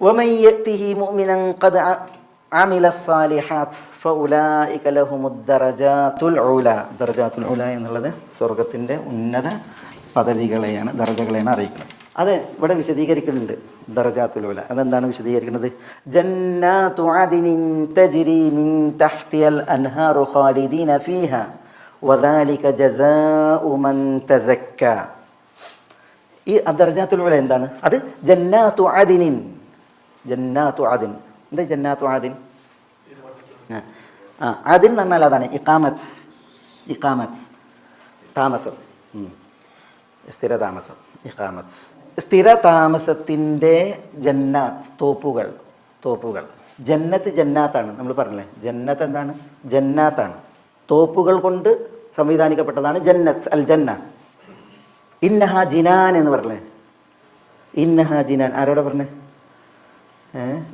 വമൻ യഅതിഹി മുഅ്മിനൻ ഖദ് അമില സ്സാലിഹാത്ത് ഫഉലൈക ലഹുമുദ് ദറജാതുൽ ഉല. ദറജാതുൽ ഉല എന്നുള്ളത് സ്വർഗത്തിൻ്റെ ഉന്നത പദവികളെയാണ്, ദറജകളെയാണ് അറിയിക്കുന്നത്. അത് ഇവിടെ വിശദീകരിക്കുന്നുണ്ട്. ദറജാതുൽ ഉല അതെന്താണ് വിശദീകരിക്കുന്നത്? ജന്നാതു അദ്നിൻ തജ്രി മിൻ തഹ്തിഹൽ അൻഹാറു ഖാലിദീന ഫീഹാ വദാലിക ജസാഉ മൻ തസക്ക. ഈ ദറജാതുൽ ഉല എന്താണ്? അത് ജന്നാതു അദ്നിൻ. ജന്നാതു അദ്ൻ. എന്താ ജന്നാതു അദ്ൻ? അദ്ൻ എന്ന് പറഞ്ഞാൽ അതാണ് ഇഖാമത്ത്. ഇഖാമത്ത് താമസം, സ്ഥിര താമസം. ഇഖാമത്ത് സ്ഥിര താമസത്തിൻ്റെ ജന്നാത്ത്, തോപ്പുകൾ. തോപ്പുകൾ ജന്നത്ത് ജന്നാത്താണ്. നമ്മൾ പറഞ്ഞില്ലേ, ജന്നത്ത് എന്താണ്? ജന്നാത്താണ്. തോപ്പുകൾ കൊണ്ട് സംവിധാനിക്കപ്പെട്ടതാണ് ജന്നത്ത്, അൽ ജന്ന. ഇന്നഹ ജിനാൻ എന്ന് പറഞ്ഞേ. ഇന്നഹ ജിനാൻ ആരോടെ പറഞ്ഞേ?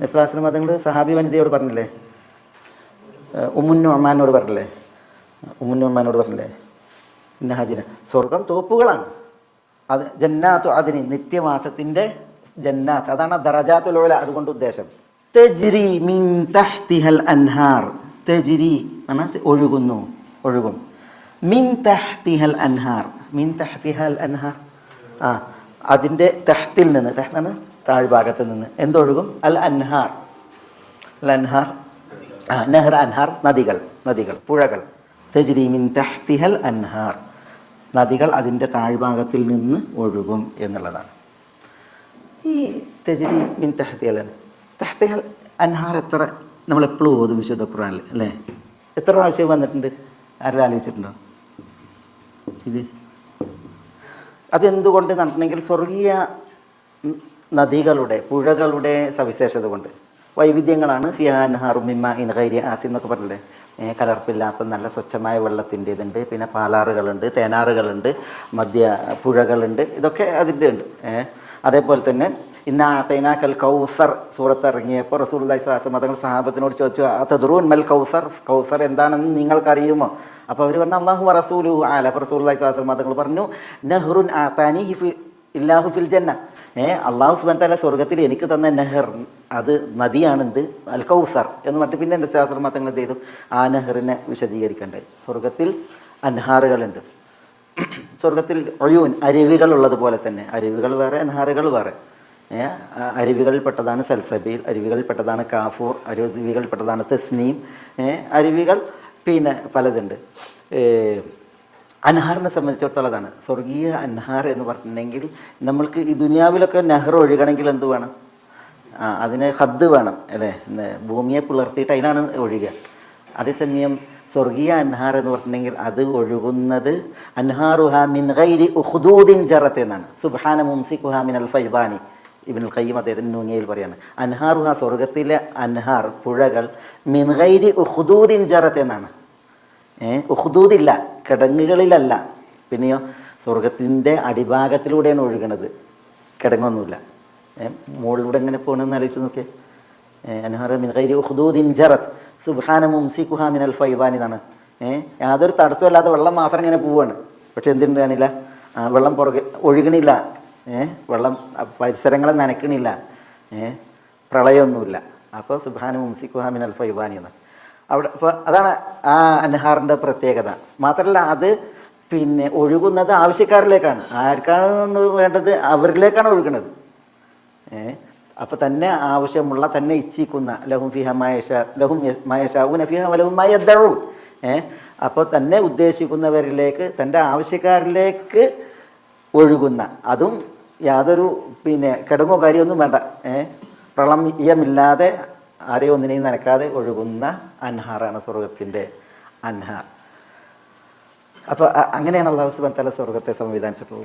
നസ്രാസ്ലം മതങ്ങൾ സഹാബി വനിതയോട് പറഞ്ഞില്ലേ? ഉമ്മുന്നുഅ്മാനോട് പറഞ്ഞില്ലേ? ഉമ്മുന്നുഅ്മാനോട് പറഞ്ഞില്ലേ? ഇന്നഹ ജിനാൻ, സ്വർഗം തോപ്പുകളാണ്. അത് ജന്നാത്തു അദ്നി, നിത്യവാസത്തിൻ്റെ ജന്നാത്ത്. അതാണ് ദറജാത്തുൽ ഉല അതുകൊണ്ട് ഉദ്ദേശം. തജ്രി മിൻ തഹ്തിഹൽ അൻഹാർ. തജ്രി എന്നാൽ ഒഴുകുന്നു, ഒഴുകും. മിൻ തഹ്തിഹൽ അൻഹാർ. മിൻ തഹ്തിഹൽ അൻഹാർ, അതിൻ്റെ തഹ്തിൽ നിന്ന്, തഹ്താണ് താഴ്ഭാഗത്ത് നിന്ന് എന്തൊഴുകും? അൽ അൻഹാർ. അൽ അൻഹാർ, നെഹ്ർ, അൻഹാർ നദികൾ, നദികൾ, പുഴകൾ. തജ്രി മിൻ തഹ്തിഹൽ അൻഹാർ, നദികൾ അതിൻ്റെ താഴ്ഭാഗത്തിൽ നിന്ന് ഒഴുകും എന്നുള്ളതാണ്. ഈ തജ്രി മിൻ തഹ്തിഹൽ തഹ്തിഹൽ അൻഹാർ എത്ര നമ്മളെപ്പോഴും ഓതും വിശുദ്ധ ഖുർആനിൽ അല്ലേ? എത്ര പ്രാവശ്യം വന്നിട്ടുണ്ട്? ആരെങ്കിലും ആലോചിച്ചിട്ടുണ്ടോ ഇത്? അതെന്തുകൊണ്ട് നടത്തണമെങ്കിൽ സ്വർഗീയ നദികളുടെ, പുഴകളുടെ സവിശേഷത കൊണ്ട്. വൈവിധ്യങ്ങളാണ്. ഫിഹാ അൻഹാറും മിൻ മാഇൻ ഗൈരി ആസിൻ എന്നൊക്കെ പറഞ്ഞില്ലേ? കലർപ്പില്ലാത്ത നല്ല സ്വച്ഛമായ വെള്ളത്തിൻ്റെതുണ്ട്, പിന്നെ പാലാറുകളുണ്ട്, തേനാറുകളുണ്ട്, മധ്യ പുഴകളുണ്ട്, ഇതൊക്കെ അതിൻ്റെ ഉണ്ട്. അതേപോലെ തന്നെ ഇന്നാ തൈനാക്കൽ കൗസർ സൂറത്ത് ഇറങ്ങിയപ്പോൾ റസൂലുള്ളാഹി സ്വല്ലല്ലാഹു അലൈഹി വസല്ലം തങ്ങൾ സഹാബത്തിനോട് ചോദിച്ചു, തദ്റൂൻ മൽ കൗസർ, കൗസർ എന്താണെന്ന് നിങ്ങൾക്കറിയുമോ? അപ്പോൾ അവർ പറഞ്ഞു അല്ലാഹു വറസൂലുഹു അഅലം. അപ്പോൾ റസൂലുള്ളാഹി സ്വല്ലല്ലാഹു അലൈഹി വസല്ലം തങ്ങൾ പറഞ്ഞു നഹ്റുൻ ആതാനിഹി ഇല്ലാഹു ഫിൽ ജന്ന. അള്ളാഹു സുബ്ഹാനഹു വ തആല സ്വർഗത്തിൽ എനിക്ക് തന്ന നെഹർ, അത് നദിയാണെന്ത്? അൽ കൗസർ എന്ന് പറഞ്ഞിട്ട് പിന്നെ എൻ്റെ ശാസ്ത്ര തങ്ങൾ എന്ത് ചെയ്തു? ആ നെഹറിനെ വിശദീകരിക്കേണ്ടത്. സ്വർഗത്തിൽ അൻഹാറുകളുണ്ട്. സ്വർഗത്തിൽ ഒയൂൻ, അരുവികൾ ഉള്ളതുപോലെ തന്നെ. അരുവികൾ വേറെ, അൻഹാറുകൾ വേറെ. അരുവികളിൽപ്പെട്ടതാണ് സൽസബീൽ, അരുവികളിൽപ്പെട്ടതാണ് കാഫൂർ, അരുവികളിൽപ്പെട്ടതാണ് തസ്നീം, അരുവികൾ പിന്നെ പലതുണ്ട്. അൻഹാറിനെ സംബന്ധിച്ചിടത്തോളം അതാണ് സ്വർഗീയ അൻഹാർ എന്ന് പറഞ്ഞിട്ടുണ്ടെങ്കിൽ. നമ്മൾക്ക് ഈ ദുനിയാവിലൊക്കെ നെഹർ ഒഴുകണമെങ്കിൽ എന്ത് വേണം? അതിന് ഹദ് വേണം അല്ലേ? ഭൂമിയെ പുലർത്തിയിട്ട് അതിനാണ് ഒഴുകുക. അതേസമയം സ്വർഗീയ അൻഹാർ എന്ന് പറഞ്ഞിട്ടുണ്ടെങ്കിൽ അത് ഒഴുകുന്നത് അൻഹാറുഹാ മിൻ ഗൈരി ഉഖ്ദൂദിൻ ജറത്ത് എന്നാണ്. സുബ്ഹാന മുംസികുഹാ മിനൽ ഫൈദാനി. ഇബ്നുൽ ഖയ്യിം അദ്ദേഹത്തിൻ്റെ നൂനിയയിൽ പറയാണ് അൻഹാറുഹാ, സ്വർഗത്തിലെ അൻഹാർ, പുഴകൾ, മിൻ ഗൈരി ഉഖ്ദൂദിൻ ജറത്ത് എന്നാണ്. ഉഖ്ദൂദില്ല, കിടങ്ങുകളിലല്ല. പിന്നെയോ സ്വർഗത്തിൻ്റെ അടിഭാഗത്തിലൂടെയാണ് ഒഴുകണത്, കിടങ്ങൊന്നുമില്ല. മുകളിലൂടെ എങ്ങനെ പോകണമെന്ന് ആലോചിച്ച് നോക്കിയേ. അൻഹാർ മിൻ ഗൈരി ഉഖ്ദൂദിൻ ജറത്ത് സുബ്ഹാന മുംസികുഹാ മിനൽ ഫൈദാനി എന്നാണ്. യാതൊരു തടസ്സമില്ലാത്ത വെള്ളം മാത്രം ഇങ്ങനെ പോവുകയാണ്. പക്ഷെ എന്തുണ്ടാണില്ല? വെള്ളം പുറകെ ഒഴുകണില്ല. വെള്ളം പരിസരങ്ങളെ നനയ്ക്കണില്ല. പ്രളയമൊന്നുമില്ല. അപ്പോൾ സുബ്ഹാന മുംസികുഹാ മിനൽ ഫൈദാനി എന്ന് അവിടെ. അപ്പോൾ അതാണ് ആ അൻഹാറിൻ്റെ പ്രത്യേകത. മാത്രമല്ല അത് പിന്നെ ഒഴുകുന്നത് ആവശ്യക്കാരിലേക്കാണ്. ആർക്കാണ് വേണ്ടത്? അവരിലേക്കാണ് ഒഴുകുന്നത്. അപ്പോൾ തന്നെ ആവശ്യമുള്ള, തന്നെ ഇച്ഛിക്കുന്ന, ലഹും ഫിഹ ലഹും മായശാഊന ഫിഹ വലഹും മാ യദ്ദഊൻ. അപ്പോൾ തന്നെ ഉദ്ദേശിക്കുന്നവരിലേക്ക്, തൻ്റെ ആവശ്യക്കാരിലേക്ക് ഒഴുകുന്ന, അതും യാതൊരു പിന്നെ കിടങ്ങോ കാര്യമൊന്നും വേണ്ട, പ്രളയമില്ലാതെ ആരെയും ഒന്നിനെയും നനക്കാതെ ഒഴുകുന്ന അൻഹാറാണ് സ്വർഗത്തിൻ്റെ അൻഹാർ. അപ്പോൾ അങ്ങനെയാണ് അല്ലാഹു സുബ്ഹാനഹു വ തആല സ്വർഗത്തെ സംവിധാനിച്ചിട്ടുള്ളത്.